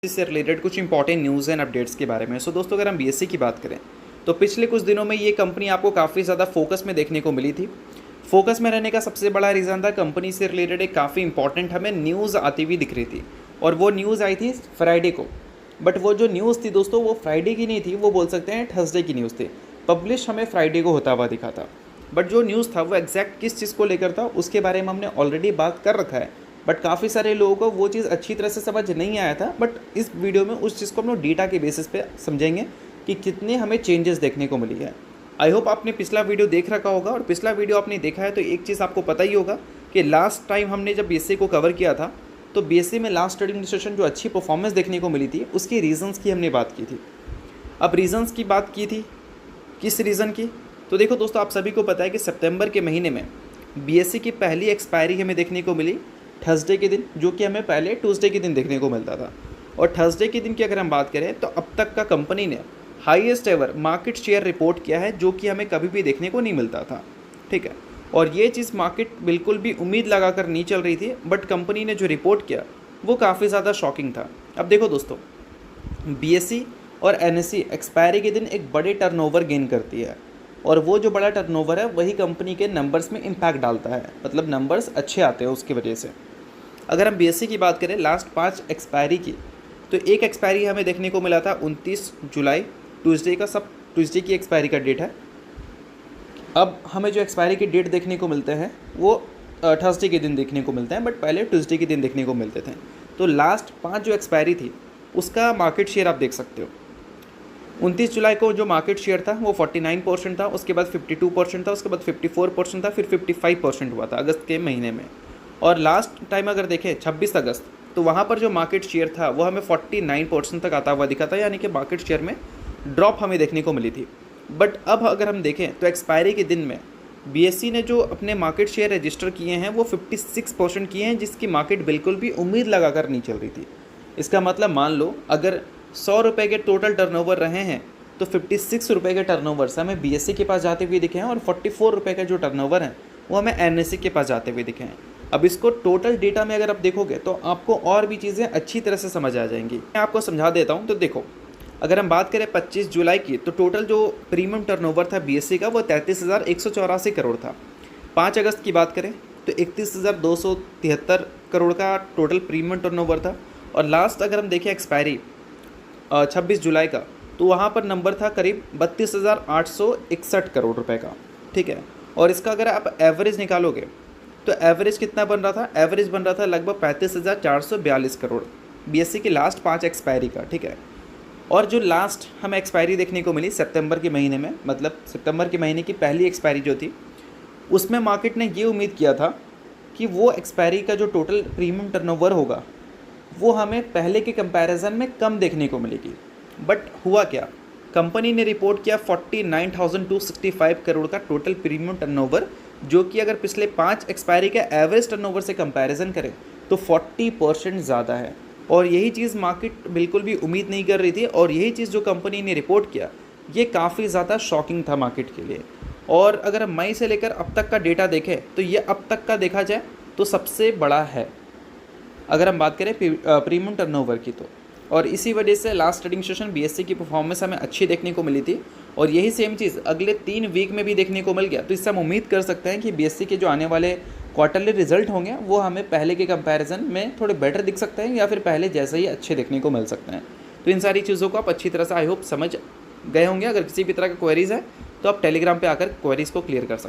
इससे रिलेटेड कुछ important news and updates के बारे में। सो दोस्तों, अगर हम बीएससी की बात करें तो पिछले कुछ दिनों में ये कंपनी आपको काफ़ी ज़्यादा फोकस में देखने को मिली थी। फोकस में रहने का सबसे बड़ा रीज़न था, कंपनी से रिलेटेड एक काफ़ी इंपॉर्टेंट हमें न्यूज़ आती हुई दिख रही थी और वो न्यूज़ आई थी फ्राइडे को। बट वो जो न्यूज़ थी दोस्तों, वो फ्राइडे की नहीं थी, वो बोल सकते हैं थर्सडे की न्यूज़ थी। पब्लिश हमें फ्राइडे को होता हुआ दिखा था, बट जो न्यूज़ था वो एग्जैक्ट किस चीज़ को लेकर था उसके बारे में हमने ऑलरेडी बात कर रखा है। बट काफ़ी सारे लोगों को वो चीज़ अच्छी तरह से समझ नहीं आया था। बट इस वीडियो में उस चीज़ को हम लोग डेटा के बेसिस पे समझेंगे कि कितने हमें चेंजेस देखने को मिली है। आई होप आपने पिछला वीडियो देख रखा होगा, और पिछला वीडियो आपने देखा है तो एक चीज़ आपको पता ही होगा कि लास्ट टाइम हमने जब बीएससी को कवर किया था तो बीएससी में लास्ट ट्रेडिंग सेशन जो अच्छी परफॉर्मेंस देखने को मिली थी उसकी रीजंस की हमने बात की थी। अब रीजंस की बात की थी, किस रीज़न की? तो देखो दोस्तों, आप सभी को पता है कि सितंबर के महीने में बीएससी की पहली एक्सपायरी हमें देखने को मिली थर्सडे के दिन, जो कि हमें पहले ट्यूसडे के दिन देखने को मिलता था। और थर्सडे के दिन की अगर हम बात करें तो अब तक का कंपनी ने highest ever market share report किया है, जो कि हमें कभी भी देखने को नहीं मिलता था। ठीक है, और ये चीज़ मार्केट बिल्कुल भी उम्मीद लगाकर नहीं चल रही थी, बट कंपनी ने जो रिपोर्ट किया वो काफ़ी ज़्यादा शॉकिंग था। अब देखो दोस्तों, बीएससी और एनएससी एक्सपायरी के दिन एक बड़े टर्नओवर गेन करती है, और वो जो बड़ा टर्नओवर है वही कंपनी के नंबर्स में इम्पैक्ट डालता है, मतलब नंबर्स अच्छे आते हैं उसकी वजह से। अगर हम बीएससी की बात करें लास्ट 5 एक्सपायरी की, तो एक एक्सपायरी हमें देखने को मिला था 29 जुलाई, ट्यूसडे का, सब ट्यूसडे की एक्सपायरी का डेट है। अब हमें जो एक्सपायरी की डेट देखने को मिलते हैं वो थर्सडे के दिन देखने को मिलते हैं, बट पहले ट्यूसडे के दिन देखने को मिलते थे। तो लास्ट 5 जो एक्सपायरी थी उसका मार्केट शेयर आप देख सकते हो। 29 जुलाई को जो मार्केट शेयर था वो 49% था, उसके बाद 52% था, उसके बाद 54% था, फिर 55% हुआ था अगस्त के महीने में। और लास्ट टाइम अगर देखें 26 अगस्त, तो वहाँ पर जो मार्केट शेयर था वो हमें 49% तक आता हुआ दिखा था, यानी कि मार्केट शेयर में ड्रॉप हमें देखने को मिली थी। बट अब अगर हम देखें तो एक्सपायरी के दिन में बीएससी ने जो अपने मार्केट शेयर रजिस्टर किए हैं वो 56% किए हैं, जिसकी मार्केट बिल्कुल भी उम्मीद लगाकर नहीं चल रही थी। इसका मतलब मान लो अगर 100 रुपये के टोटल टर्नओवर रहे हैं तो 56 रुपये के टर्नओवर से हमें बीएससी के पास जाते हुए दिखे हैं, और 44 रुपये का जो टर्नओवर है वो हमें एनएससी के पास जाते हुए दिखे हैं। अब इसको टोटल डेटा में अगर आप देखोगे तो आपको और भी चीज़ें अच्छी तरह से समझ आ जाएंगी। मैं आपको समझा देता हूँ। तो देखो, अगर हम बात करें 25 जुलाई की, तो टोटल जो प्रीमियम टर्नओवर था बीएससी का वो 33,184 करोड़ था। 5 अगस्त की बात करें तो 31,273 करोड़ का टोटल प्रीमियम टर्नओवर था। और लास्ट अगर हम देखें एक्सपायरी 26 जुलाई का, तो वहाँ पर नंबर था करीब 32,861 करोड़ रुपए का। ठीक है, और इसका अगर आप एवरेज निकालोगे तो एवरेज कितना बन रहा था? एवरेज बन रहा था लगभग 35,442 करोड़ बीएससी की लास्ट 5 एक्सपायरी का। ठीक है, और जो लास्ट हमें एक्सपायरी देखने को मिली सितंबर के महीने में, मतलब सितंबर के महीने की पहली एक्सपायरी जो थी, उसमें मार्केट ने ये उम्मीद किया था कि वो एक्सपायरी का जो टोटल प्रीमियम टर्नओवर होगा वो हमें पहले के कंपैरिजन में कम देखने को मिलेगी। बट हुआ क्या? कंपनी ने रिपोर्ट किया 49,265 करोड़ का टोटल प्रीमियम टर्नओवर, जो कि अगर पिछले 5 एक्सपायरी के एवरेज टर्नओवर से कंपैरिजन करें तो 40% ज़्यादा है। और यही चीज़ मार्केट बिल्कुल भी उम्मीद नहीं कर रही थी, और यही चीज़ जो कंपनी ने रिपोर्ट किया ये काफ़ी ज़्यादा शॉकिंग था मार्केट के लिए। और अगर हम मई से लेकर अब तक का डेटा देखें तो ये अब तक का देखा जाए तो सबसे बड़ा है, अगर हम बात करें प्रीमियम टर्नओवर की तो। और इसी वजह से लास्ट ट्रेडिंग सेशन बीएससी की परफॉर्मेंस हमें अच्छी देखने को मिली थी, और यही सेम चीज़ अगले 3 वीक में भी देखने को मिल गया। तो इससे हम उम्मीद कर सकते हैं कि बीएससी के जो आने वाले क्वार्टरली रिजल्ट होंगे वो हमें पहले के कंपैरिजन में थोड़े बेटर दिख सकते हैं, या फिर पहले जैसे ही अच्छे देखने को मिल सकते हैं। तो इन सारी चीज़ों को आप अच्छी तरह से आई होप समझ गए होंगे। अगर किसी भी तरह का क्वेरीज़ है तो आप टेलीग्राम पर आकर क्वेरीज़ को क्लियर कर सकते हैं।